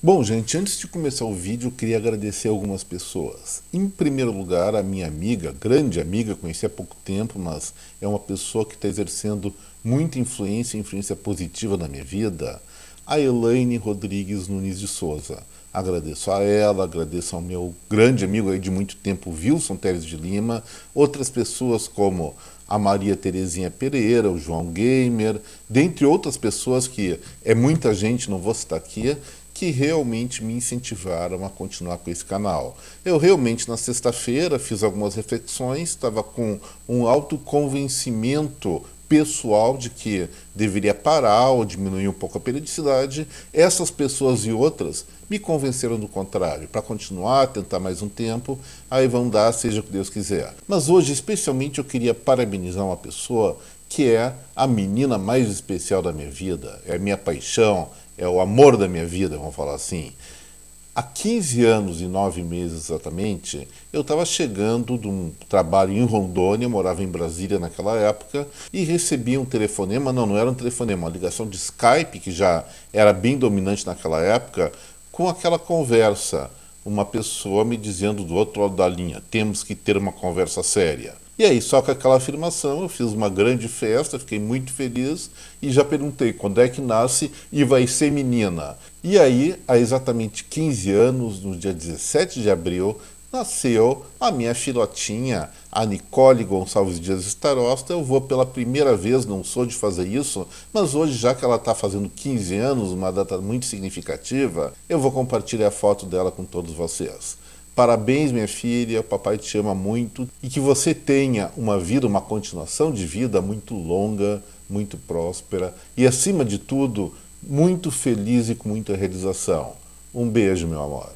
Bom, gente, antes de começar o vídeo, eu queria agradecer algumas pessoas. Em primeiro lugar, a minha amiga, grande amiga, conheci há pouco tempo, mas é uma pessoa que está exercendo muita influência positiva na minha vida, a Elaine Rodrigues Nunes de Souza. Agradeço a ela, agradeço ao meu grande amigo aí de muito tempo, Wilson Teres de Lima, outras pessoas como a Maria Terezinha Pereira, o João Gamer, dentre outras pessoas que é muita gente, não vou citar aqui, que realmente me incentivaram a continuar com esse canal. Eu realmente, na sexta-feira, fiz algumas reflexões, estava com um autoconvencimento pessoal de que deveria parar ou diminuir um pouco a periodicidade. Essas pessoas e outras me convenceram do contrário, para continuar, tentar mais um tempo, aí vão dar, seja o que Deus quiser. Mas hoje, especialmente, eu queria parabenizar uma pessoa que é a menina mais especial da minha vida, é a minha paixão, é o amor da minha vida, vamos falar assim. Há 15 anos e 9 meses exatamente, eu estava chegando de um trabalho em Rondônia, morava em Brasília naquela época, e recebi um telefonema, não era um telefonema, uma ligação de Skype, que já era bem dominante naquela época, com aquela conversa, uma pessoa me dizendo do outro lado da linha, temos que ter uma conversa séria. E aí, só com aquela afirmação, eu fiz uma grande festa, fiquei muito feliz e já perguntei quando é que nasce e vai ser menina. E aí, há exatamente 15 anos, no dia 17 de abril, nasceu a minha filhotinha, a Nicole Gonçalves Dias Starosta. Eu vou pela primeira vez, não sou de fazer isso, mas hoje, já que ela está fazendo 15 anos, uma data muito significativa, eu vou compartilhar a foto dela com todos vocês. Parabéns, minha filha, o papai te ama muito e que você tenha uma vida, uma continuação de vida muito longa, muito próspera e, acima de tudo, muito feliz e com muita realização. Um beijo, meu amor.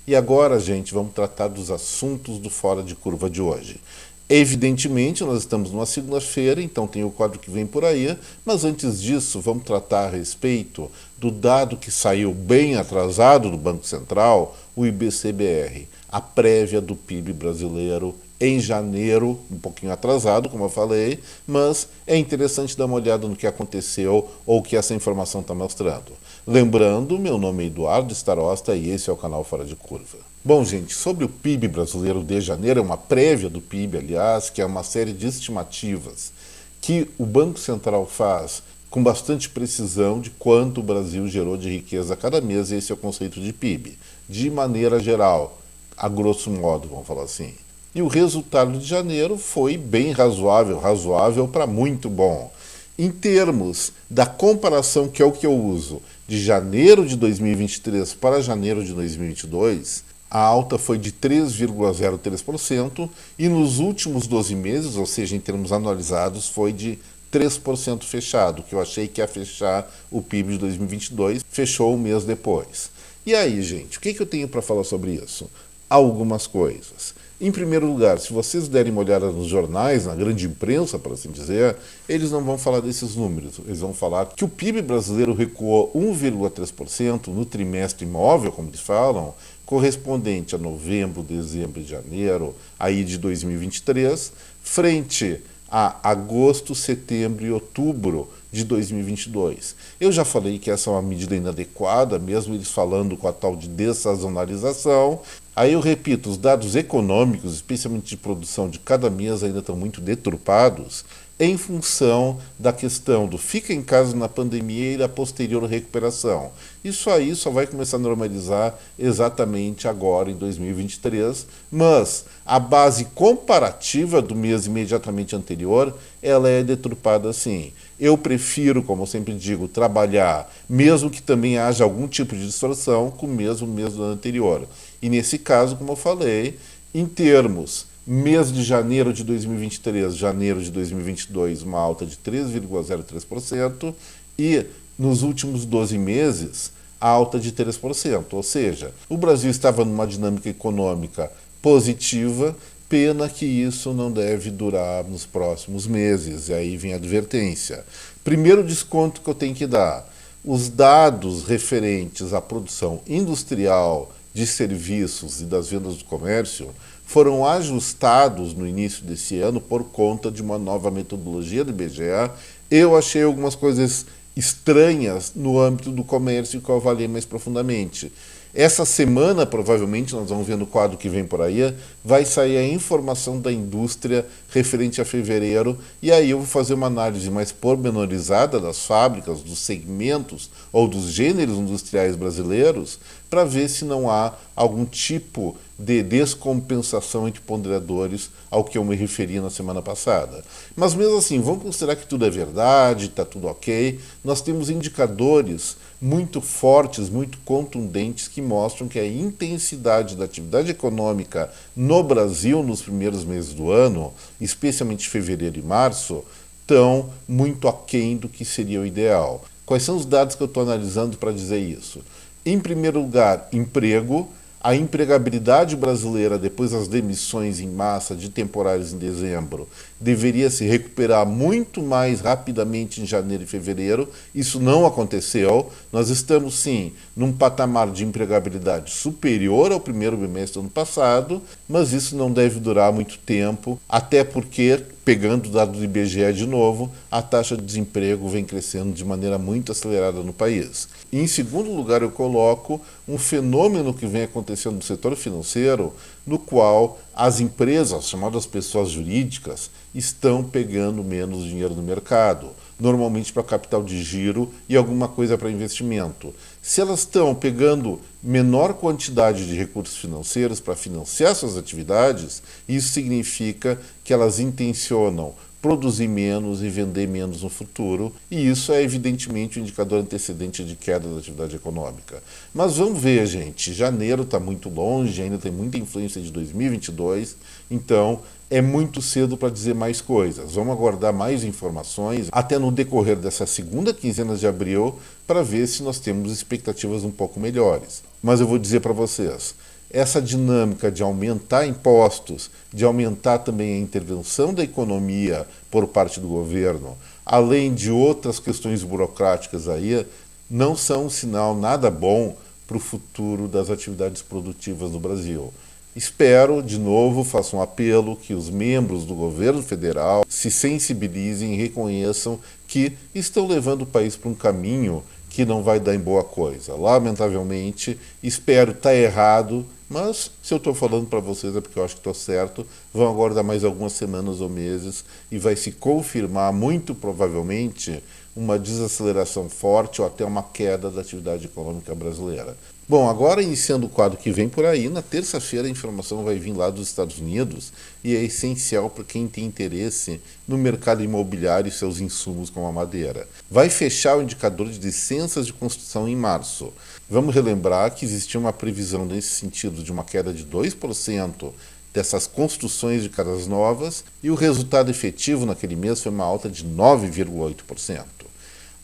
E agora, gente, vamos tratar dos assuntos do Fora de Curva de hoje. Evidentemente, nós estamos numa segunda-feira, então tem o quadro que vem por aí, mas antes disso, vamos tratar a respeito do dado que saiu bem atrasado do Banco Central, o IBC-BR, a prévia do PIB brasileiro em janeiro, um pouquinho atrasado, como eu falei, mas é interessante dar uma olhada no que aconteceu ou o que essa informação está mostrando. Lembrando, meu nome é Eduardo Starosta e esse é o canal Fora de Curva. Bom, gente, sobre o PIB brasileiro de janeiro, é uma prévia do PIB, aliás, que é uma série de estimativas que o Banco Central faz com bastante precisão de quanto o Brasil gerou de riqueza a cada mês, e esse é o conceito de PIB, de maneira geral, a grosso modo, vamos falar assim. E o resultado de janeiro foi bem razoável, razoável para muito bom. Em termos da comparação, que é o que eu uso, de janeiro de 2023 para janeiro de 2022, a alta foi de 3,03% e nos últimos 12 meses, ou seja, em termos anualizados, foi de 3% fechado, que eu achei que ia fechar o PIB de 2022, fechou um mês depois. E aí, gente, o que eu tenho para falar sobre isso? Algumas coisas. Em primeiro lugar, se vocês derem uma olhada nos jornais, na grande imprensa, por assim dizer, eles não vão falar desses números. Eles vão falar que o PIB brasileiro recuou 1,3% no trimestre imóvel, como eles falam, correspondente a novembro, dezembro e janeiro aí de 2023, frente a agosto, setembro e outubro de 2022. Eu já falei que essa é uma medida inadequada, mesmo eles falando com a tal de dessazonalização. Aí eu repito, os dados econômicos, especialmente de produção de cada mês, ainda estão muito deturpados em função da questão do fica em casa na pandemia e da posterior recuperação. Isso aí só vai começar a normalizar exatamente agora, em 2023, mas a base comparativa do mês imediatamente anterior, ela é deturpada sim. Eu prefiro, como eu sempre digo, trabalhar, mesmo que também haja algum tipo de distorção, com o mesmo mês do ano anterior. E nesse caso, como eu falei, em termos mês de janeiro de 2023, janeiro de 2022, uma alta de 3,03% e nos últimos 12 meses, a alta de 3%. Ou seja, o Brasil estava numa dinâmica econômica positiva, pena que isso não deve durar nos próximos meses. E aí vem a advertência. Primeiro desconto que eu tenho que dar, os dados referentes à produção industrial de serviços e das vendas do comércio foram ajustados no início desse ano por conta de uma nova metodologia do IBGE. Eu achei algumas coisas estranhas no âmbito do comércio que eu avaliei mais profundamente. Essa semana, provavelmente, nós vamos ver no quadro que vem por aí, vai sair a informação da indústria referente a fevereiro, e aí eu vou fazer uma análise mais pormenorizada das fábricas, dos segmentos ou dos gêneros industriais brasileiros, para ver se não há algum tipo de descompensação entre ponderadores ao que eu me referi na semana passada. Mas mesmo assim, vamos considerar que tudo é verdade, está tudo ok. Nós temos indicadores muito fortes, muito contundentes, que mostram que a intensidade da atividade econômica no Brasil nos primeiros meses do ano, especialmente fevereiro e março, estão muito aquém do que seria o ideal. Quais são os dados que eu estou analisando para dizer isso? Em primeiro lugar, emprego. A empregabilidade brasileira, depois das demissões em massa de temporários em dezembro, deveria se recuperar muito mais rapidamente em janeiro e fevereiro. Isso não aconteceu. Nós estamos, sim, num patamar de empregabilidade superior ao primeiro bimestre do ano passado, mas isso não deve durar muito tempo, até porque, pegando o dado do IBGE de novo, a taxa de desemprego vem crescendo de maneira muito acelerada no país. E, em segundo lugar, eu coloco um fenômeno que vem acontecendo no setor financeiro, no qual as empresas, chamadas pessoas jurídicas, estão pegando menos dinheiro no mercado, normalmente para capital de giro e alguma coisa para investimento. Se elas estão pegando menor quantidade de recursos financeiros para financiar suas atividades, isso significa que elas intencionam produzir menos e vender menos no futuro, e isso é evidentemente um indicador antecedente de queda da atividade econômica. Mas vamos ver, gente, janeiro está muito longe, ainda tem muita influência de 2022, então é muito cedo para dizer mais coisas. Vamos aguardar mais informações até no decorrer dessa segunda quinzena de abril para ver se nós temos expectativas um pouco melhores. Mas eu vou dizer para vocês, essa dinâmica de aumentar impostos, de aumentar também a intervenção da economia por parte do governo, além de outras questões burocráticas aí, não são um sinal nada bom para o futuro das atividades produtivas no Brasil. Espero, de novo, faço um apelo que os membros do governo federal se sensibilizem e reconheçam que estão levando o país para um caminho que não vai dar em boa coisa. Lamentavelmente, espero estar errado, mas se eu estou falando para vocês é porque eu acho que estou certo. Vão aguardar mais algumas semanas ou meses e vai se confirmar, muito provavelmente, uma desaceleração forte ou até uma queda da atividade econômica brasileira. Bom, agora iniciando o quadro que vem por aí, na terça-feira a informação vai vir lá dos Estados Unidos e é essencial para quem tem interesse no mercado imobiliário e seus insumos como a madeira. Vai fechar o indicador de licenças de construção em março. Vamos relembrar que existia uma previsão nesse sentido de uma queda de 2% dessas construções de casas novas e o resultado efetivo naquele mês foi uma alta de 9,8%.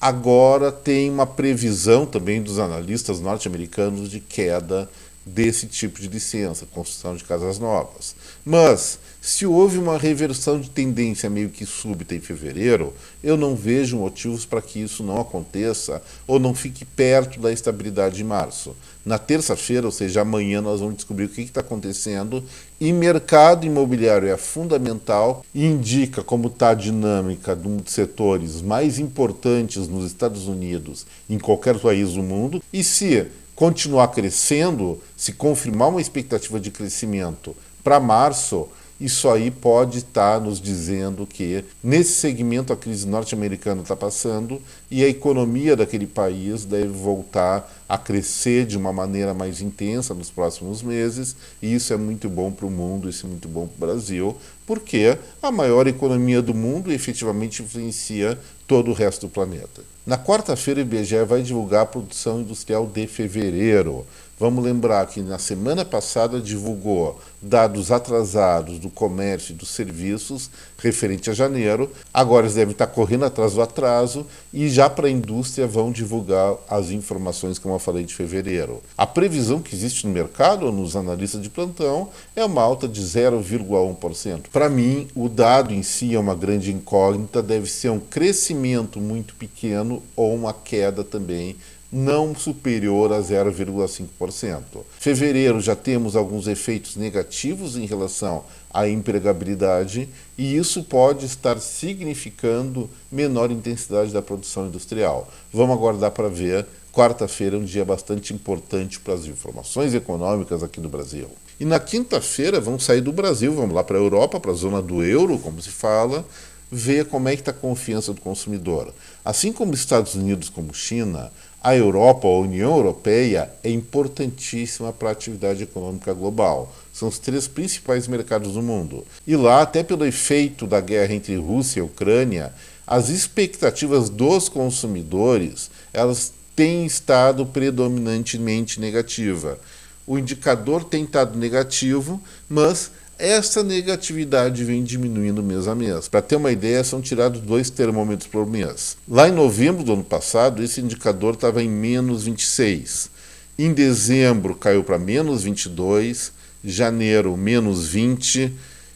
Agora tem uma previsão também dos analistas norte-americanos de queda desse tipo de licença, construção de casas novas. Mas, se houve uma reversão de tendência meio que súbita em fevereiro, eu não vejo motivos para que isso não aconteça ou não fique perto da estabilidade em março. Na terça-feira, ou seja, amanhã, nós vamos descobrir o que está acontecendo. E mercado imobiliário é fundamental e indica como está a dinâmica de um dos setores mais importantes nos Estados Unidos, em qualquer país do mundo, e se continuar crescendo, se confirmar uma expectativa de crescimento para março, isso aí pode estar nos dizendo que nesse segmento a crise norte-americana está passando e a economia daquele país deve voltar a crescer de uma maneira mais intensa nos próximos meses, e isso é muito bom para o mundo, isso é muito bom para o Brasil, porque a maior economia do mundo efetivamente influencia todo o resto do planeta. Na quarta-feira, o IBGE vai divulgar a produção industrial de fevereiro. Vamos lembrar que na semana passada divulgou dados atrasados do comércio e dos serviços referente a janeiro. Agora eles devem estar correndo atrás do atraso e já para a indústria vão divulgar as informações, como eu falei, de fevereiro. A previsão que existe no mercado, nos analistas de plantão, é uma alta de 0,1%. Para mim, o dado em si é uma grande incógnita, deve ser um crescimento muito pequeno ou uma queda também não superior a 0,5%. Fevereiro já temos alguns efeitos negativos em relação à empregabilidade e isso pode estar significando menor intensidade da produção industrial. Vamos aguardar para ver. Quarta-feira é um dia bastante importante para as informações econômicas aqui do Brasil. E na quinta-feira vamos sair do Brasil, vamos lá para a Europa, para a zona do euro, como se fala, ver como é que está a confiança do consumidor. Assim como Estados Unidos, como China, a Europa, a União Europeia é importantíssima para a atividade econômica global. São os 3 principais mercados do mundo. E lá, até pelo efeito da guerra entre Rússia e Ucrânia, as expectativas dos consumidores, elas têm estado predominantemente negativa. O indicador tem estado negativo, mas essa negatividade vem diminuindo mês a mês. Para ter uma ideia, são tirados 2 termômetros por mês. Lá em novembro do ano passado, esse indicador estava em menos 26. Em dezembro caiu para menos 22, janeiro menos 20,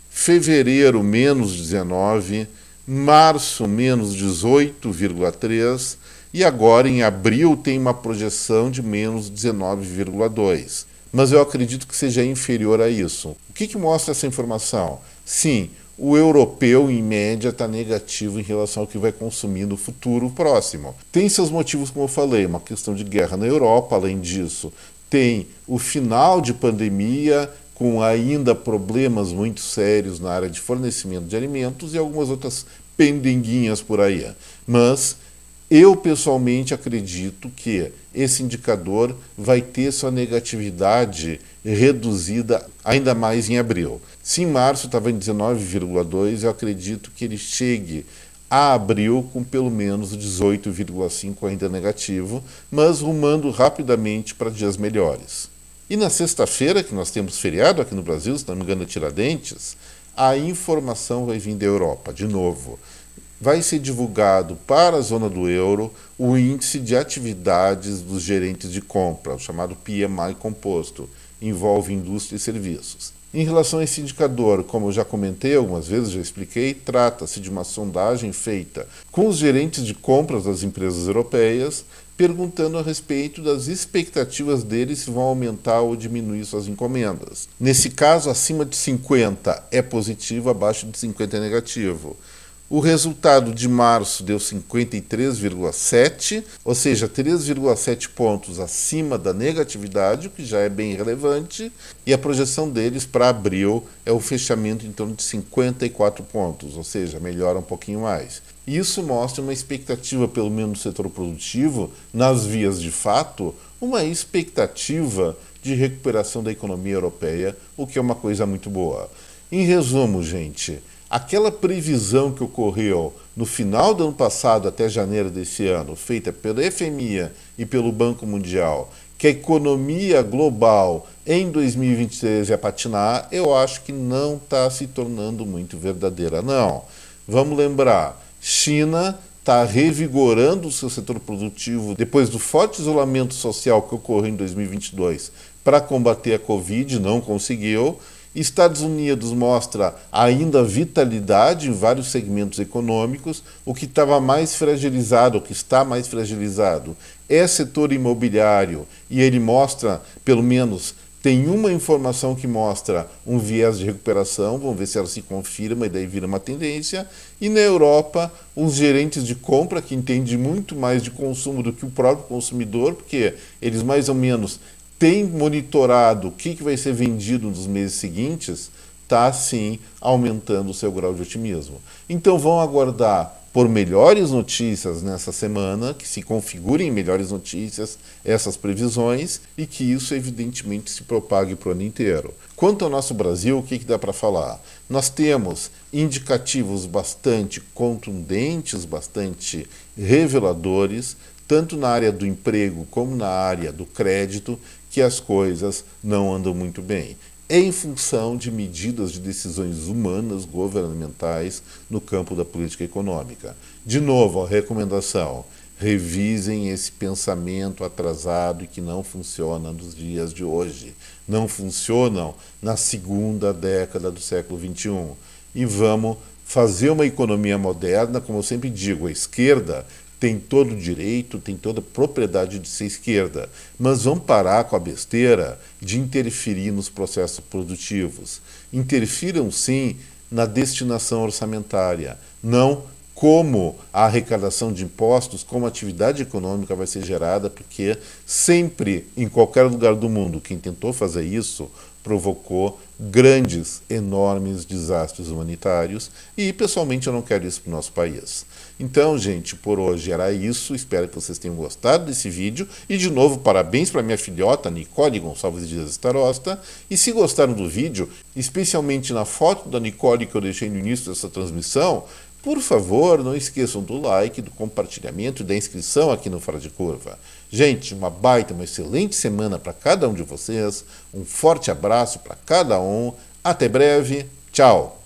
fevereiro menos 19, março menos 18,3 e agora em abril tem uma projeção de menos 19,2. Mas eu acredito que seja inferior a isso. O que mostra essa informação? Sim, o europeu, em média, está negativo em relação ao que vai consumir no futuro próximo. Tem seus motivos, como eu falei, uma questão de guerra na Europa, além disso, tem o final de pandemia, com ainda problemas muito sérios na área de fornecimento de alimentos e algumas outras pendenguinhas por aí. Mas eu, pessoalmente, acredito que esse indicador vai ter sua negatividade reduzida ainda mais em abril. Se em março estava em 19,2, eu acredito que ele chegue a abril com pelo menos 18,5 ainda negativo, mas rumando rapidamente para dias melhores. E na sexta-feira, que nós temos feriado aqui no Brasil, se não me engano é Tiradentes, a informação vai vir da Europa, de novo. Vai ser divulgado para a zona do euro o índice de atividades dos gerentes de compra, o chamado PMI composto, envolve indústria e serviços. Em relação a esse indicador, como eu já comentei algumas vezes, já expliquei, trata-se de uma sondagem feita com os gerentes de compras das empresas europeias, perguntando a respeito das expectativas deles se vão aumentar ou diminuir suas encomendas. Nesse caso, acima de 50 é positivo, abaixo de 50 é negativo. O resultado de março deu 53,7, ou seja, 3,7 pontos acima da negatividade, o que já é bem relevante, e a projeção deles para abril é o fechamento em torno de 54 pontos, ou seja, melhora um pouquinho mais. Isso mostra uma expectativa, pelo menos no setor produtivo, nas vias de fato, uma expectativa de recuperação da economia europeia, o que é uma coisa muito boa. Em resumo, gente, aquela previsão que ocorreu no final do ano passado até janeiro desse ano, feita pela FMI e pelo Banco Mundial, que a economia global em 2023 ia patinar, eu acho que não está se tornando muito verdadeira, não. Vamos lembrar, China está revigorando o seu setor produtivo depois do forte isolamento social que ocorreu em 2022 para combater a Covid, não conseguiu. Estados Unidos mostra ainda vitalidade em vários segmentos econômicos. O que estava mais fragilizado, o que está mais fragilizado, é setor imobiliário, e ele mostra, pelo menos, tem uma informação que mostra um viés de recuperação, vamos ver se ela se confirma e daí vira uma tendência. E na Europa, os gerentes de compra, que entendem muito mais de consumo do que o próprio consumidor, porque eles mais ou menos têm monitorado o que vai ser vendido nos meses seguintes, está sim aumentando o seu grau de otimismo. Então vão aguardar por melhores notícias nessa semana, que se configurem melhores notícias, essas previsões, e que isso evidentemente se propague para o ano inteiro. Quanto ao nosso Brasil, o que dá para falar? Nós temos indicativos bastante contundentes, bastante reveladores, tanto na área do emprego como na área do crédito, que as coisas não andam muito bem. É em função de medidas de decisões humanas, governamentais, no campo da política econômica. De novo, a recomendação: revisem esse pensamento atrasado e que não funciona nos dias de hoje. Não funcionam na segunda década do século XXI. E vamos fazer uma economia moderna, como eu sempre digo, a esquerda tem todo o direito, tem toda a propriedade de ser esquerda, mas vamos parar com a besteira de interferir nos processos produtivos. Interfiram sim na destinação orçamentária, não como a arrecadação de impostos, como a atividade econômica vai ser gerada, porque sempre, em qualquer lugar do mundo, quem tentou fazer isso provocou grandes, enormes desastres humanitários e, pessoalmente, eu não quero isso para o nosso país. Então, gente, por hoje era isso. Espero que vocês tenham gostado desse vídeo. E, de novo, parabéns para minha filhota, Nicole Gonçalves Dias Starosta. E se gostaram do vídeo, especialmente na foto da Nicole que eu deixei no início dessa transmissão, por favor, não esqueçam do like, do compartilhamento e da inscrição aqui no Fora de Curva. Gente, uma excelente semana para cada um de vocês. Um forte abraço para cada um. Até breve. Tchau.